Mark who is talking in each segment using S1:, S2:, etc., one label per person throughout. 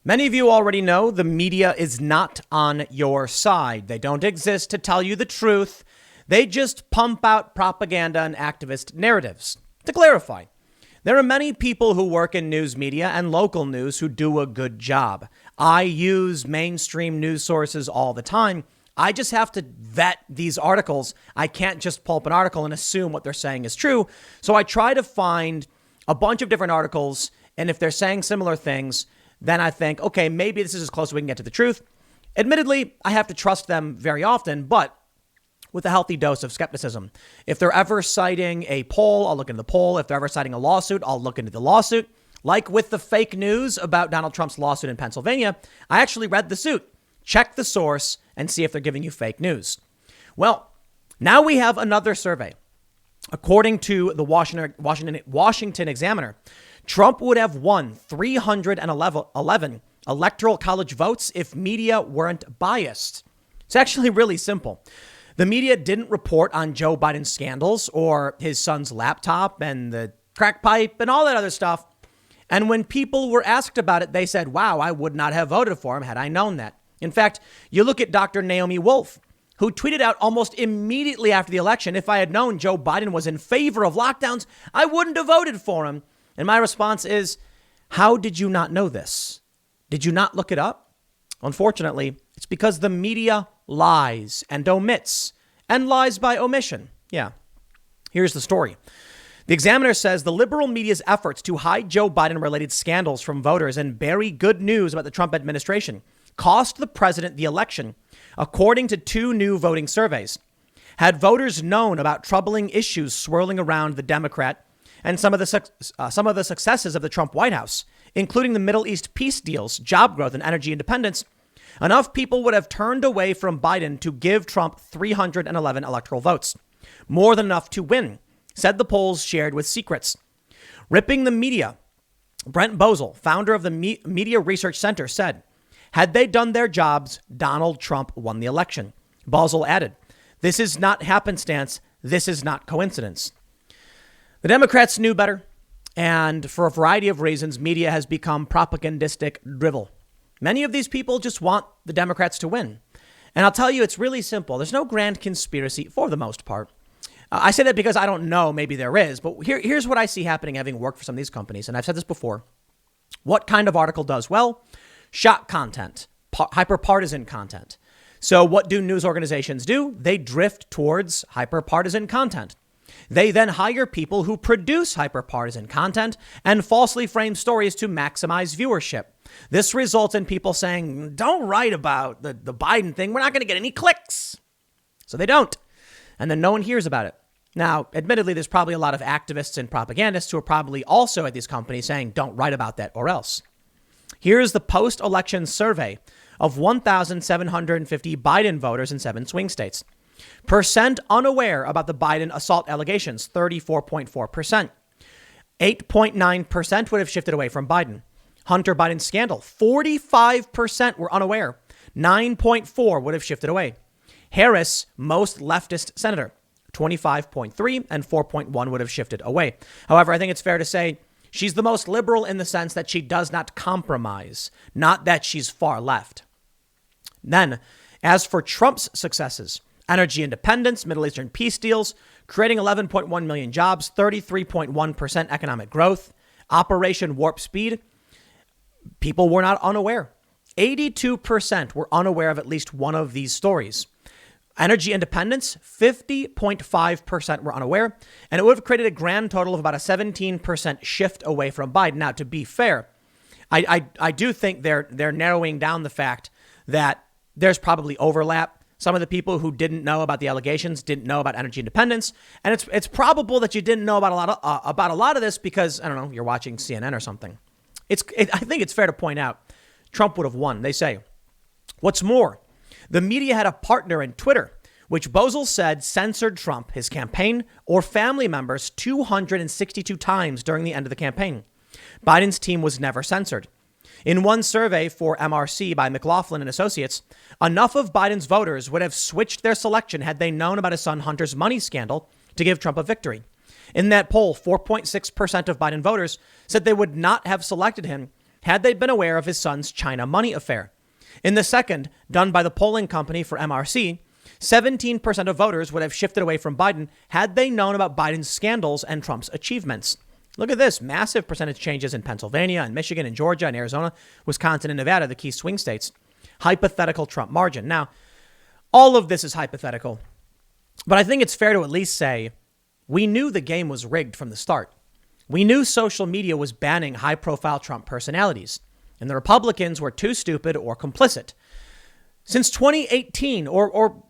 S1: Many of you already know the media is not on your side. They don't exist to tell you the truth. They just pump out propaganda and activist narratives. To clarify, there are many people who work in news media and local news who do a good job. I use mainstream news sources all the time. I just have to vet these articles. I can't just pull up an article and assume what they're saying is true. So I try to find a bunch of different articles, and if they're saying similar things, then I think, okay, maybe this is as close as we can get to the truth. Admittedly, I have to trust them very often, but with a healthy dose of skepticism. If they're ever citing a poll, I'll look into the poll. If they're ever citing a lawsuit, I'll look into the lawsuit. Like with the fake news about Donald Trump's lawsuit in Pennsylvania, I actually read the suit, check the source, and see if they're giving you fake news. Well, now we have another survey. According to the Washington Examiner, Trump would have won 311 electoral college votes if media weren't biased. It's actually really simple. The media didn't report on Joe Biden's scandals or his son's laptop and the crack pipe and all that other stuff. And when people were asked about it, they said, wow, I would not have voted for him had I known that. In fact, you look at Dr. Naomi Wolf, who tweeted out almost immediately after the election, if I had known Joe Biden was in favor of lockdowns, I wouldn't have voted for him. And my response is, how did you not know this? Did you not look it up? Unfortunately, it's because the media lies and omits and lies by omission. Yeah. Here's the story. The Examiner says the liberal media's efforts to hide Joe Biden-related scandals from voters and bury good news about the Trump administration cost the president the election, according to two new voting surveys. Had voters known about troubling issues swirling around the Democrat and some of the successes of the Trump White House, including the Middle East peace deals, job growth, and energy independence, enough people would have turned away from Biden to give Trump 311 electoral votes, more than enough to win, said the polls shared with Secrets. Ripping the media, Brent Bozell, founder of the Media Research Center, said, had they done their jobs, Donald Trump won the election. Bozell added, this is not happenstance. This is not coincidence. The Democrats knew better, and for a variety of reasons, media has become propagandistic drivel. Many of these people just want the Democrats to win. And I'll tell you, it's really simple. There's no grand conspiracy for the most part. I say that because I don't know, maybe there is, but here's what I see happening having worked for some of these companies. And I've said this before. What kind of article does well? Shock content, hyper-partisan content. So what do news organizations do? They drift towards hyper-partisan content. They then hire people who produce hyper-partisan content and falsely frame stories to maximize viewership. This results in people saying, don't write about the Biden thing. We're not going to get any clicks. So they don't. And then no one hears about it. Now, admittedly, there's probably a lot of activists and propagandists who are probably also at these companies saying, don't write about that or else. Here's the post-election survey of 1,750 Biden voters in 7 swing states. Percent unaware about the Biden assault allegations, 34.4%. 8.9% would have shifted away from Biden. Hunter Biden scandal, 45% were unaware. 9.4 would have shifted away. Harris, most leftist senator, 25.3 and 4.1 would have shifted away. However, I think it's fair to say she's the most liberal in the sense that she does not compromise, not that she's far left. Then, as for Trump's successes, energy independence, Middle Eastern peace deals, creating 11.1 million jobs, 33.1% economic growth, Operation Warp Speed, people were not unaware. 82% were unaware of at least one of these stories. Energy independence, 50.5% were unaware, and it would have created a grand total of about a 17% shift away from Biden. Now, to be fair, I do think they're narrowing down the fact that there's probably overlap. Some of the people who didn't know about the allegations didn't know about energy independence, and it's probable that you didn't know about a lot of this because, I don't know, you're watching CNN or something. I think it's fair to point out Trump would have won. They say, what's more, the media had a partner in Twitter, which Bozell said censored Trump, his campaign, or family members 262 times during the end of the campaign. Biden's team was never censored. In one survey for MRC by McLaughlin and Associates, enough of Biden's voters would have switched their selection had they known about his son Hunter's money scandal to give Trump a victory. In that poll, 4.6% of Biden voters said they would not have selected him had they been aware of his son's China money affair. In the second, done by the polling company for MRC, 17% of voters would have shifted away from Biden had they known about Biden's scandals and Trump's achievements. Look at this. Massive percentage changes in Pennsylvania and Michigan and Georgia and Arizona, Wisconsin and Nevada, the key swing states. Hypothetical Trump margin. Now, all of this is hypothetical, but I think it's fair to at least say we knew the game was rigged from the start. We knew social media was banning high-profile Trump personalities, and the Republicans were too stupid or complicit. Since 2018 or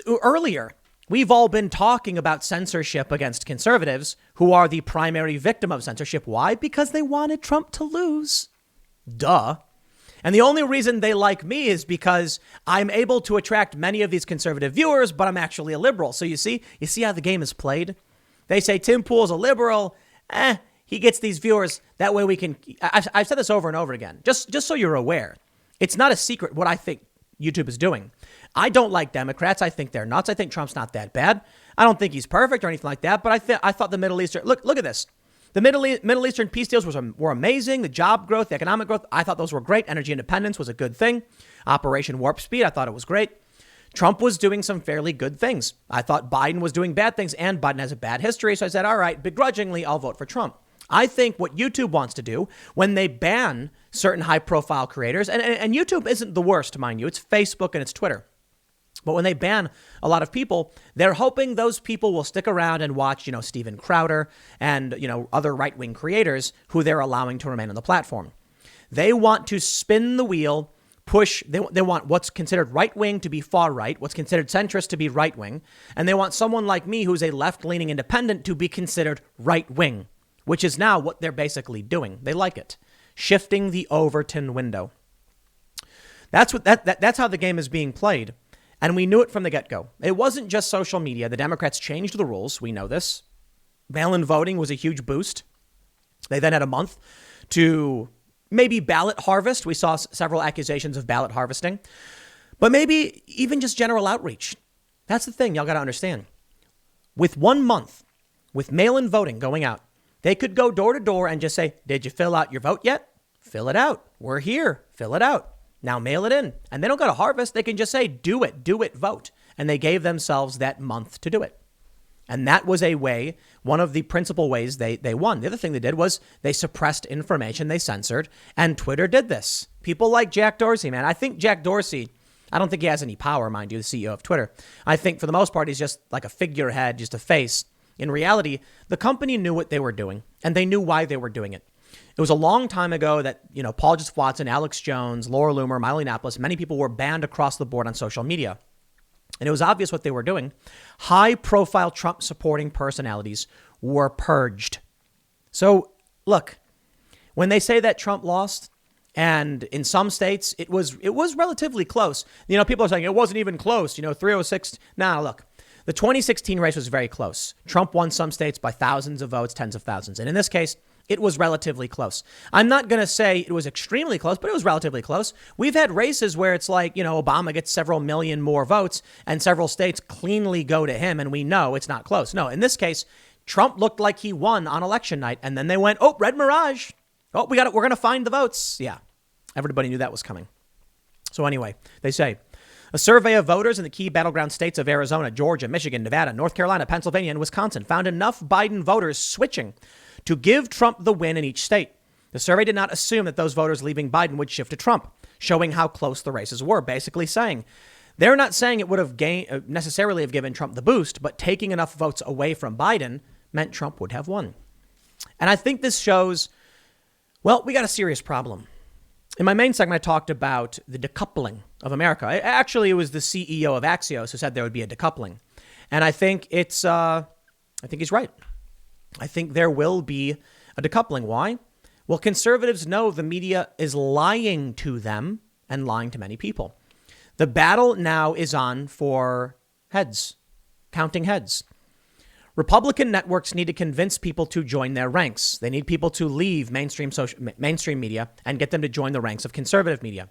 S1: earlier, we've all been talking about censorship against conservatives who are the primary victim of censorship. Why? Because they wanted Trump to lose. Duh. And the only reason they like me is because I'm able to attract many of these conservative viewers, but I'm actually a liberal. So you see how the game is played? They say Tim Pool's a liberal. He gets these viewers. That way we can. I've said this over and over again, just so you're aware. It's not a secret what I think YouTube is doing. I don't like Democrats. I think they're nuts. I think Trump's not that bad. I don't think he's perfect or anything like that. But I thought the Middle Eastern look at this. The Middle Eastern peace deals were amazing. The job growth, the economic growth, I thought those were great. Energy independence was a good thing. Operation Warp Speed, I thought it was great. Trump was doing some fairly good things. I thought Biden was doing bad things, and Biden has a bad history. So I said, all right, begrudgingly, I'll vote for Trump. I think what YouTube wants to do when they ban certain high-profile creators, and YouTube isn't the worst, mind you. It's Facebook and it's Twitter. But when they ban a lot of people, they're hoping those people will stick around and watch, Steven Crowder and, other right-wing creators who they're allowing to remain on the platform. They want to spin the wheel, push. They want what's considered right-wing to be far-right, what's considered centrist to be right-wing. And they want someone like me who's a left-leaning independent to be considered right-wing, which is now what they're basically doing. They like it. Shifting the Overton window. That's how the game is being played. And we knew it from the get-go. It wasn't just social media. The Democrats changed the rules. We know this. Mail-in voting was a huge boost. They then had a month to maybe ballot harvest. We saw several accusations of ballot harvesting. But maybe even just general outreach. That's the thing y'all got to understand. With 1 month, with mail-in voting going out, they could go door to door and just say, did you fill out your vote yet? Fill it out. We're here. Fill it out. Now mail it in. And they don't got to harvest. They can just say, do it, vote. And they gave themselves that month to do it. And that was a way, one of the principal ways they won. The other thing they did was they suppressed information, they censored, and Twitter did this. People like Jack Dorsey, man. I think Jack Dorsey, I don't think he has any power, mind you, the CEO of Twitter. I think for the most part, he's just like a figurehead, just a face. In reality, the company knew what they were doing, and they knew why they were doing it. It was a long time ago that, Paul Joseph Watson, Alex Jones, Laura Loomer, Milo Yiannopoulos, many people were banned across the board on social media. And it was obvious what they were doing. High-profile Trump-supporting personalities were purged. So, look, when they say that Trump lost, and in some states it was relatively close. People are saying it wasn't even close. 306. Nah, look. The 2016 race was very close. Trump won some states by thousands of votes, tens of thousands. And in this case, it was relatively close. I'm not going to say it was extremely close, but it was relatively close. We've had races where it's like, Obama gets several million more votes and several states cleanly go to him and we know it's not close. No, in this case, Trump looked like he won on election night and then they went, oh, red mirage. Oh, we're going to find the votes. Yeah, everybody knew that was coming. So anyway, they say, a survey of voters in the key battleground states of Arizona, Georgia, Michigan, Nevada, North Carolina, Pennsylvania, and Wisconsin found enough Biden voters switching to give Trump the win in each state. The survey did not assume that those voters leaving Biden would shift to Trump, showing how close the races were, basically saying they're not saying it would have necessarily have given Trump the boost, but taking enough votes away from Biden meant Trump would have won. And I think this shows, well, we got a serious problem. In my main segment, I talked about the decoupling of America. Actually, it was the CEO of Axios who said there would be a decoupling. And I think he's right. I think there will be a decoupling. Why? Well, conservatives know the media is lying to them and lying to many people. The battle now is on for heads, counting heads. Republican networks need to convince people to join their ranks. They need people to leave mainstream media and get them to join the ranks of conservative media.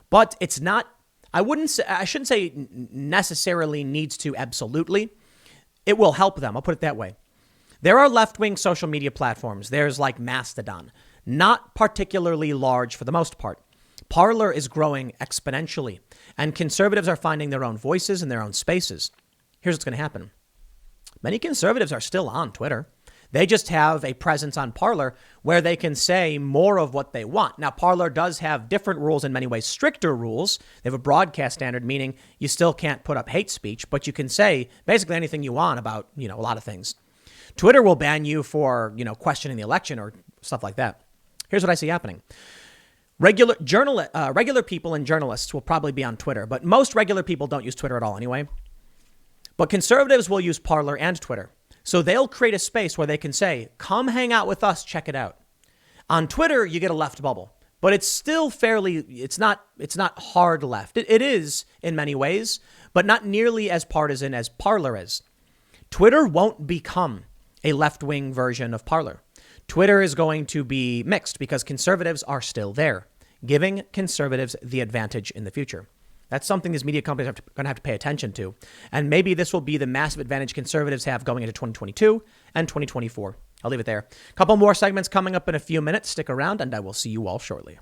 S1: But it's not, I shouldn't say necessarily needs to absolutely. It will help them. I'll put it that way. There are left-wing social media platforms. There's like Mastodon. not particularly large for the most part. Parler is growing exponentially, and conservatives are finding their own voices and their own spaces. Here's what's going to happen. Many conservatives are still on Twitter. They just have a presence on Parler where they can say more of what they want. Now, Parler does have different rules, in many ways stricter rules. They have a broadcast standard, meaning you still can't put up hate speech, but you can say basically anything you want about, a lot of things. Twitter will ban you for, questioning the election or stuff like that. Here's what I see happening. Regular people and journalists will probably be on Twitter, but most regular people don't use Twitter at all anyway. But conservatives will use Parler and Twitter. So they'll create a space where they can say, come hang out with us, check it out. On Twitter, you get a left bubble, but it's still it's not hard left. It is in many ways, but not nearly as partisan as Parler is. Twitter won't become a left-wing version of Parler. Twitter is going to be mixed because conservatives are still there, giving conservatives the advantage in the future. That's something these media companies are going to have to pay attention to. And maybe this will be the massive advantage conservatives have going into 2022 and 2024. I'll leave it there. A couple more segments coming up in a few minutes. Stick around and I will see you all shortly.